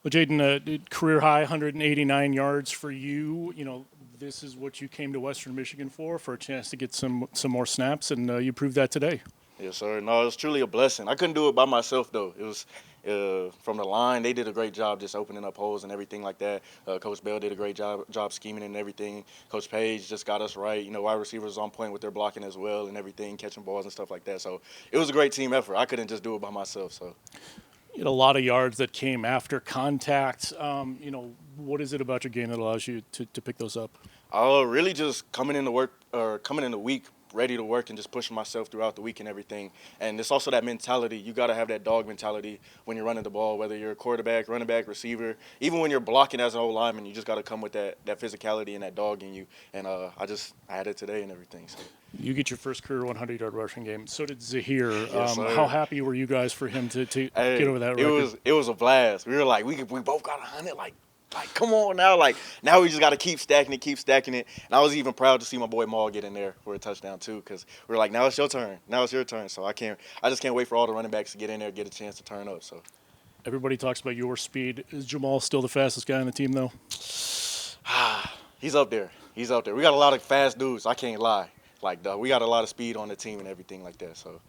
Well, Jaden, career high 189 yards for you. This is what you came to Western Michigan for a chance to get some more snaps, and you proved that today. Yes, sir. No, it was truly a blessing. I couldn't do it by myself, though. It was from the line. They did a great job just opening up holes and everything like that. Coach Bell did a great job scheming and everything. Coach Page just got us right. Wide receivers on point with their blocking as well and everything, catching balls and stuff like that. So it was a great team effort. I couldn't just do it by myself. So. You had a lot of yards that came after contact. What is it about your game that allows you to pick those up? Really just coming into work or coming in the week ready to work and just pushing myself throughout the week and everything. And it's also that mentality. You got to have that dog mentality when you're running the ball, whether you're a quarterback, running back, receiver. Even when you're blocking as an old lineman, you just got to come with that physicality and that dog in you. And I had it today and everything. So. You get your first career 100-yard rushing game. So did Zahir. Yes, how happy were you guys for him to get over that record? It was a blast. We were like, we both got 100. Like, come on now. Like, now we just got to keep stacking it. And I was even proud to see my boy Maul get in there for a touchdown, too, because we were like, now it's your turn. Now it's your turn. So I just can't wait for all the running backs to get in there and get a chance to turn up. So. Everybody talks about your speed. Is Jamal still the fastest guy on the team, though? He's up there. We got a lot of fast dudes. I can't lie. Like, we got a lot of speed on the team and everything like that. So.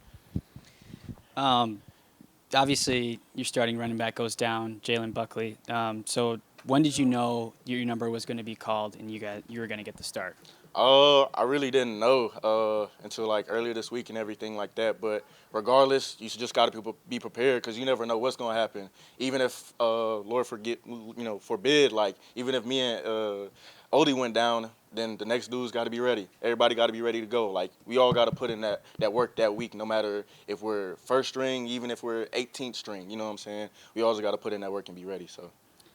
Obviously, your starting running back goes down, Jalen Buckley. So when did you know your number was going to be called and you were going to get the start? I really didn't know until like earlier this week and everything like that. But regardless, you just got to be prepared because you never know what's going to happen. Even if Lord forbid, like even if me and Odie went down, then the next dude's got to be ready. Everybody got to be ready to go. Like we all got to put in that work that week, no matter if we're first string, even if we're 18th string. You know what I'm saying? We always got to put in that work and be ready. So.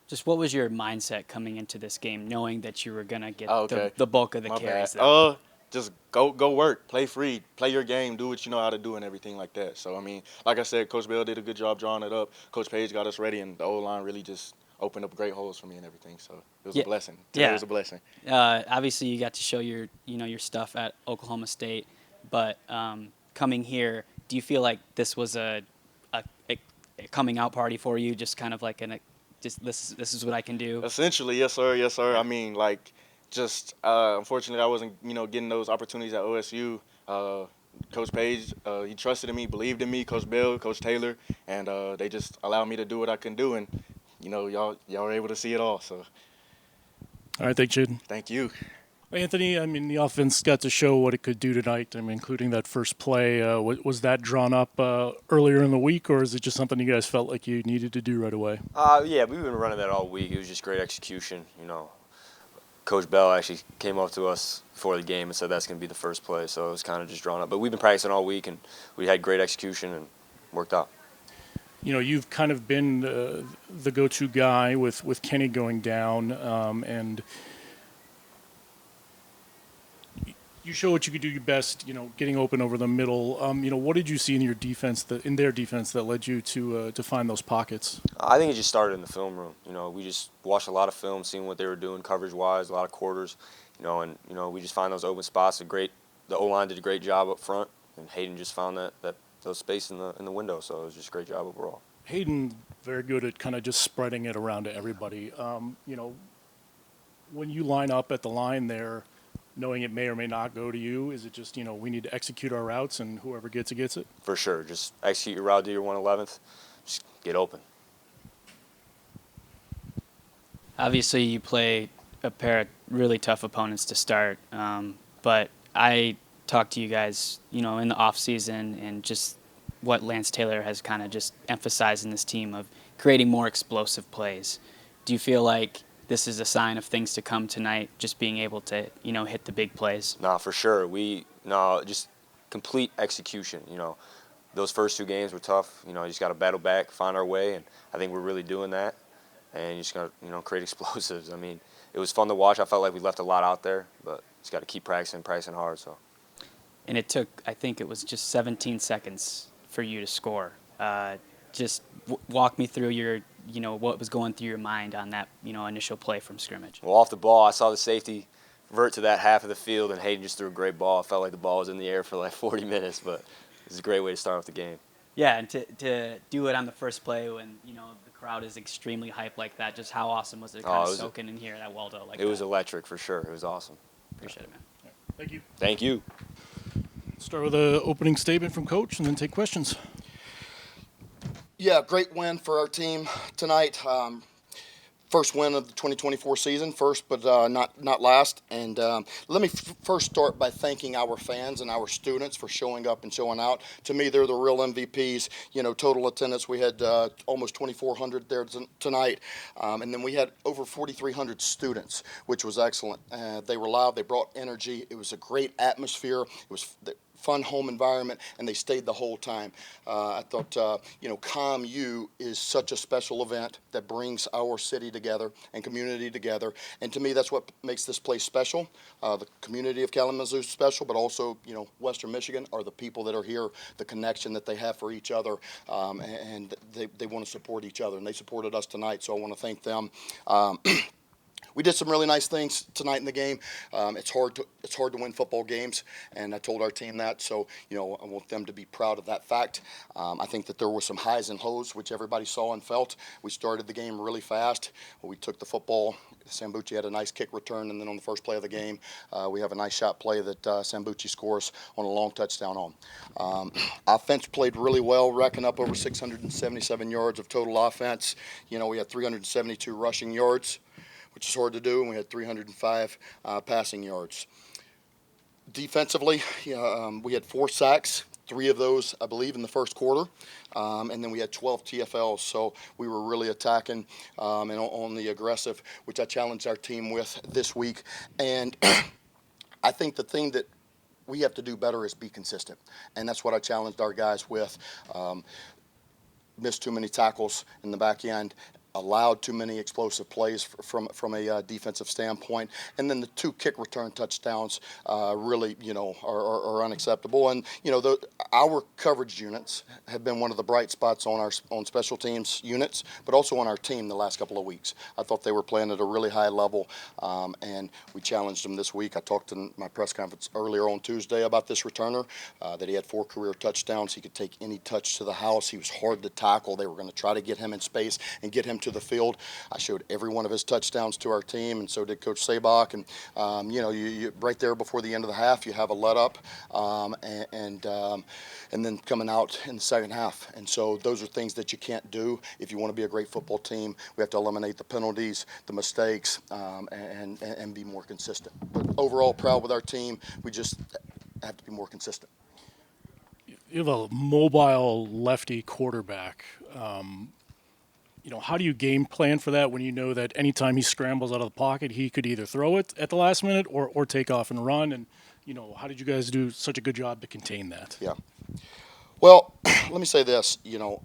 Just what was your mindset coming into this game, knowing that you were going to get okay. the bulk of the carries? Just go work, play free, play your game, do what you know how to do and everything like that. So, I mean, like I said, Coach Bell did a good job drawing it up. Coach Page got us ready, and the O-line really just opened up great holes for me and everything. So it was a blessing. Today was a blessing. Obviously, you got to show your stuff at Oklahoma State, but coming here, do you feel like this was a coming out party for you, just kind of like this is what I can do? Essentially, yes, sir. I mean, like, just unfortunately, I wasn't, getting those opportunities at OSU. Coach Page, he trusted in me, believed in me. Coach Bell, Coach Taylor, and they just allowed me to do what I can do. And y'all were able to see it all. So. All right, thanks, Jaden. Thank you. Anthony, I mean, the offense got to show what it could do tonight, including that first play. Was that drawn up earlier in the week, or is it just something you guys felt like you needed to do right away? Yeah, we've been running that all week. It was just great execution. Coach Bell actually came up to us before the game and said that's going to be the first play, so it was kind of just drawn up. But we've been practicing all week, and we had great execution and worked out. You've kind of been the go-to guy with Kenny going down, and you show what you could do your best, getting open over the middle. What did you see in your defense, in their defense, that led you to find those pockets? I think it just started in the film room. We just watched a lot of film, seeing what they were doing coverage-wise, a lot of quarters, and we just find those open spots. The O-line did a great job up front, and Hayden just found those space in the window. So it was just a great job overall. Hayden, very good at kind of just spreading it around to everybody. When you line up at the line there, knowing it may or may not go to you, is it just, we need to execute our routes and whoever gets it, gets it? For sure. Just execute your route, do your 111th, just get open. Obviously, you play a pair of really tough opponents to start, but I talked to you guys, in the offseason and just what Lance Taylor has kind of just emphasized in this team of creating more explosive plays. Do you feel like this is a sign of things to come tonight, just being able to, hit the big plays? No, for sure. Just complete execution. Those first two games were tough. You just got to battle back, find our way, and I think we're really doing that. And you just got to, create explosives. I mean, it was fun to watch. I felt like we left a lot out there, but just got to keep practicing hard. So. And it took, I think it was just 17 seconds for you to score. Just walk me through your, what was going through your mind on that, initial play from scrimmage. Well, off the ball, I saw the safety revert to that half of the field, and Hayden just threw a great ball. I felt like the ball was in the air for like 40 minutes, but it was a great way to start off the game. Yeah, and to do it on the first play when, the crowd is extremely hyped like that, just how awesome was it Oh, kind it of was soaking in here at Waldo like It that? was electric for sure. It was awesome. Appreciate it, man. Thank you. Thank you. Start with an opening statement from Coach and then take questions. Yeah, great win for our team tonight. First win of the 2024 season, first but not last. And let me first start by thanking our fans and our students for showing up and showing out. To me, they're the real MVPs. You know, total attendance, we had almost 2,400 there tonight. And then we had over 4,300 students, which was excellent. They were loud. They brought energy. It was a great atmosphere. It was fun home environment, and they stayed the whole time. I thought, COMU is such a special event that brings our city together and community together. And to me, that's what makes this place special. The community of Kalamazoo is special, but also, Western Michigan are the people that are here, the connection that they have for each other, and they want to support each other, and they supported us tonight, so I want to thank them. We did some really nice things tonight in the game. It's hard to win football games, and I told our team that. So I want them to be proud of that fact. I think that there were some highs and lows, which everybody saw and felt. We started the game really fast. We took the football. Sambucci had a nice kick return, and then on the first play of the game, we have a nice shot play that Sambucci scores on a long touchdown on. Offense played really well, racking up over 677 yards of total offense. We had 372 rushing yards, which is hard to do, and we had 305 passing yards. Defensively, we had 4 sacks, 3 of those, I believe, in the first quarter, and then we had 12 TFLs, so we were really attacking and on the aggressive, which I challenged our team with this week. And I think the thing that we have to do better is be consistent, and that's what I challenged our guys with. Missed too many tackles in the back end, allowed too many explosive plays from a defensive standpoint, and then the 2 kick return touchdowns really, are unacceptable. And our coverage units have been one of the bright spots on special teams units, but also on our team the last couple of weeks. I thought they were playing at a really high level, and we challenged them this week. I talked in my press conference earlier on Tuesday about this returner, that he had 4 career touchdowns. He could take any touch to the house. He was hard to tackle. They were going to try to get him in space and get him to the field. I showed every one of his touchdowns to our team, and so did Coach Sabach. And you right there before the end of the half, you have a let up, and then coming out in the second half. And so those are things that you can't do if you want to be a great football team. We have to eliminate the penalties, the mistakes, and be more consistent. But overall, proud with our team. We just have to be more consistent. You have a mobile lefty quarterback. How do you game plan for that when you know that anytime he scrambles out of the pocket, he could either throw it at the last minute or take off and run? And, how did you guys do such a good job to contain that? Yeah. Well, let me say this.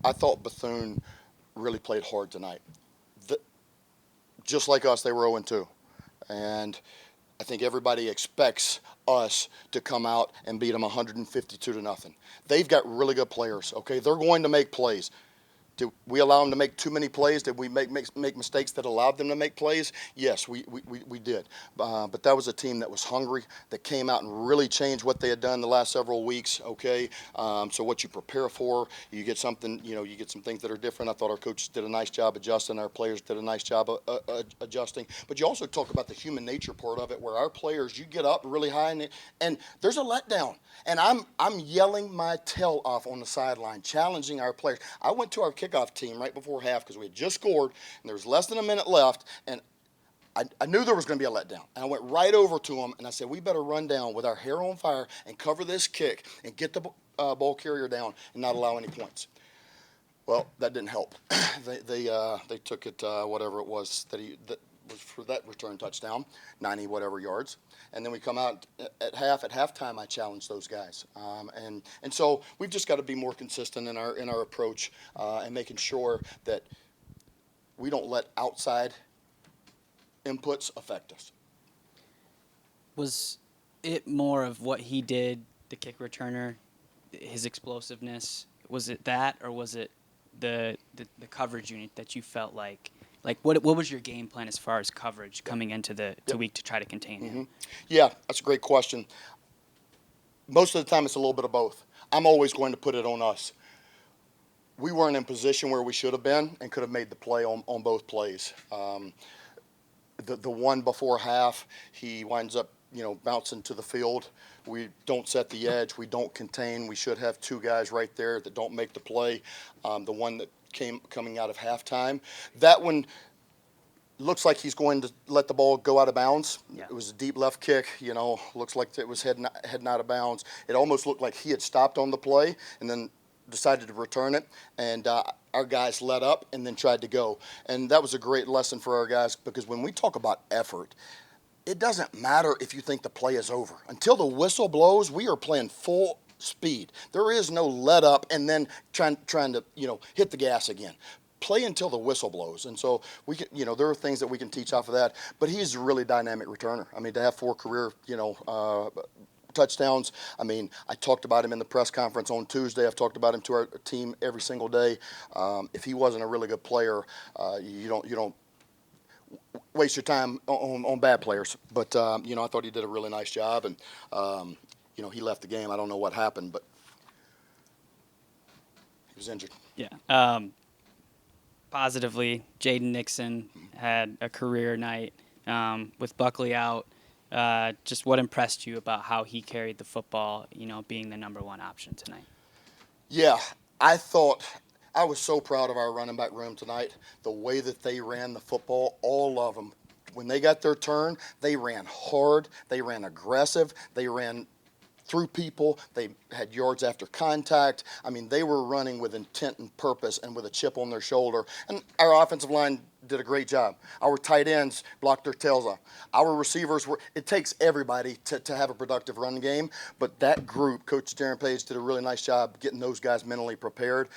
I thought Bethune really played hard tonight. Just like us, they were 0-2. And I think everybody expects us to come out and beat them 152-0. They've got really good players, okay? They're going to make plays. Did we allow them to make too many plays? Did we make mistakes that allowed them to make plays? Yes, we did. But that was a team that was hungry, that came out and really changed what they had done the last several weeks, okay? So what you prepare for, you get something, you get some things that are different. I thought our coaches did a nice job adjusting. Our players did a nice job adjusting. But you also talk about the human nature part of it, where our players, you get up really high, and there's a letdown. And I'm yelling my tail off on the sideline, challenging our players. I went to our kickoff team right before half because we had just scored, and there was less than a minute left, and I knew there was going to be a letdown. And I went right over to them, and I said, we better run down with our hair on fire and cover this kick and get the ball carrier down and not allow any points. Well, that didn't help. They took it, whatever it was that was for that return touchdown, 90 whatever yards. And then we come out at halftime, I challenged those guys. And so we've just got to be more consistent in our approach and making sure that we don't let outside inputs affect us. Was it more of what he did, the kick returner, his explosiveness? Was it that, or was it the coverage unit that you felt like what was your game plan as far as coverage coming into the week to try to contain him? Yeah, that's a great question. Most of the time it's a little bit of both. I'm always going to put it on us. we weren't in position where we should have been and could have made the play on both plays. The one before half, he winds up, bouncing to the field. We don't set the edge. We don't contain. We should have two guys right there that don't make the play. The one that coming out of halftime, that one looks like he's going to let the ball go out of bounds. Yeah. It was a deep left kick, looks like it was heading out of bounds. It almost looked like he had stopped on the play and then decided to return it, and our guys let up and then tried to go. And that was a great lesson for our guys, because when we talk about effort, it doesn't matter if you think the play is over. Until the whistle blows, we are playing full speed. There is no let up and then trying to hit the gas again. Play until the whistle blows. And so we can, there are things that we can teach off of that. But he's a really dynamic returner. I mean, to have 4 career, touchdowns. I mean, I talked about him in the press conference on Tuesday. I've talked about him to our team every single day. If he wasn't a really good player, you don't waste your time on bad players. But I thought he did a really nice job, and he left the game. I don't know what happened, but he was injured. Yeah. Positively, Jaden Nixon had a career night with Buckley out. Just what impressed you about how he carried the football, being the number 1 option tonight? Yeah, I was so proud of our running back room tonight. The way that they ran the football, all of them. When they got their turn, they ran hard, they ran aggressive, they ran through people, they had yards after contact. I mean, they were running with intent and purpose and with a chip on their shoulder. And our offensive line did a great job. Our tight ends blocked their tails off. Our receivers it takes everybody to have a productive run game, but that group, Coach Darren Page did a really nice job getting those guys mentally prepared.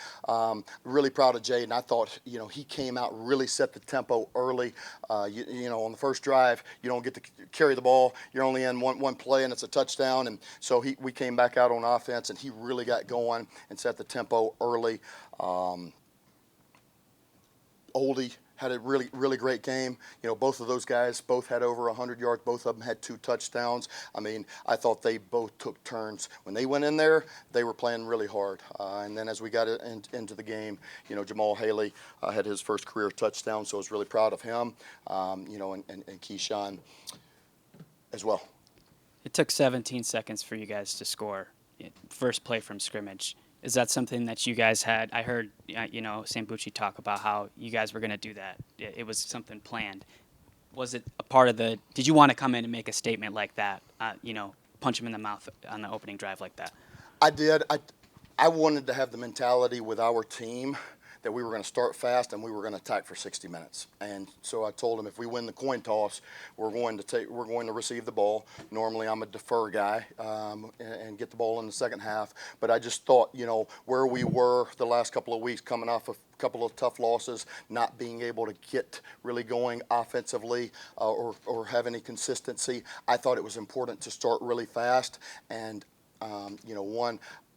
Really proud of Jaden. I thought, he came out, really set the tempo early. On the first drive, you don't get to carry the ball. You're only in one play, and it's a touchdown. And so we came back out on offense, and he really got going and set the tempo early. Oldie had a really, really great game. Both of those guys both had over 100 yards. Both of them had 2 touchdowns. I mean, I thought they both took turns. When they went in there, they were playing really hard. And then as we got into the game, Jamal Haley had his first career touchdown, so I was really proud of him, and Keyshawn as well. It took 17 seconds for you guys to score. First play from scrimmage. Is that something that you guys had? I heard, Sambucci talk about how you guys were going to do that. It was something planned. Was it a part of did you want to come in and make a statement like that, punch him in the mouth on the opening drive like that? I did. I wanted to have the mentality with our team that we were going to start fast and we were going to attack for 60 minutes. And so I told them, if we win the coin toss, we're going to receive the ball. Normally I'm a defer guy and get the ball in the second half. But I just thought, where we were the last couple of weeks, coming off a couple of tough losses, not being able to get really going offensively or have any consistency, I thought it was important to start really fast. And I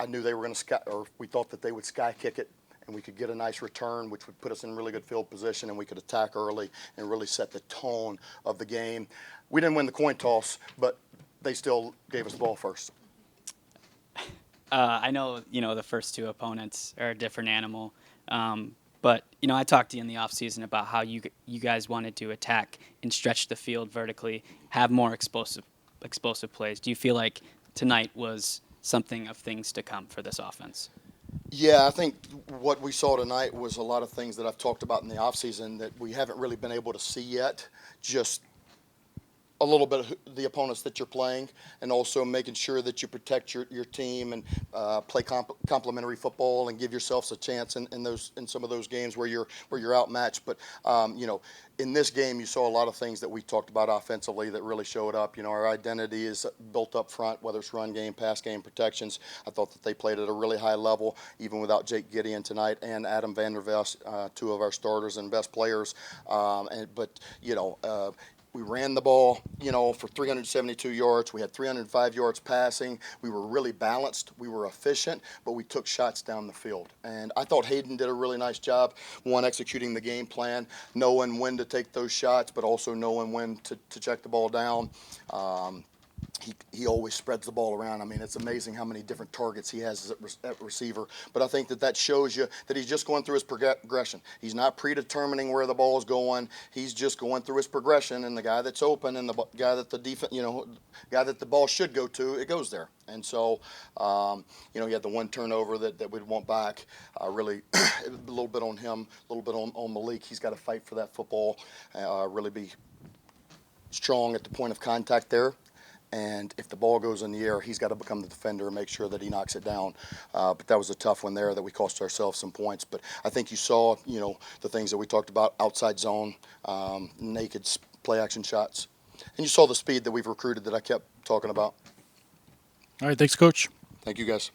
knew they were going to we thought that they would sky kick it, and we could get a nice return, which would put us in really good field position, and we could attack early and really set the tone of the game. We didn't win the coin toss, but they still gave us the ball first. I know, the first 2 opponents are a different animal, but, I talked to you in the offseason about how you guys wanted to attack and stretch the field vertically, have more explosive plays. Do you feel like tonight was something of things to come for this offense? Yeah, I think what we saw tonight was a lot of things that I've talked about in the offseason that we haven't really been able to see yet. Just a little bit of the opponents that you're playing, and also making sure that you protect your team and play complementary football and give yourselves a chance in some of those games where you're outmatched. But in this game, you saw a lot of things that we talked about offensively that really showed up. Our identity is built up front, whether it's run game, pass game, protections. I thought that they played at a really high level, even without Jake Gideon tonight and Adam Vandervest, 2 of our starters and best players. We ran the ball, for 372 yards. We had 305 yards passing. We were really balanced. We were efficient, but we took shots down the field. And I thought Hayden did a really nice job, executing the game plan, knowing when to take those shots, but also knowing when to check the ball down. he always spreads the ball around. I mean, it's amazing how many different targets he has at receiver. But I think that shows you that he's just going through his progression. He's not predetermining where the ball is going. He's just going through his progression, and the guy that's open and the guy that the defense, guy that the ball should go to, it goes there. And so, he had the one turnover that we'd want back. Really, a little bit on him, a little bit on Malik. He's got to fight for that football, really be strong at the point of contact there. And if the ball goes in the air, he's got to become the defender and make sure that he knocks it down. But that was a tough one there that we cost ourselves some points. But I think you saw, the things that we talked about, outside zone, naked play action shots. And you saw the speed that we've recruited that I kept talking about. All right, thanks, Coach. Thank you, guys.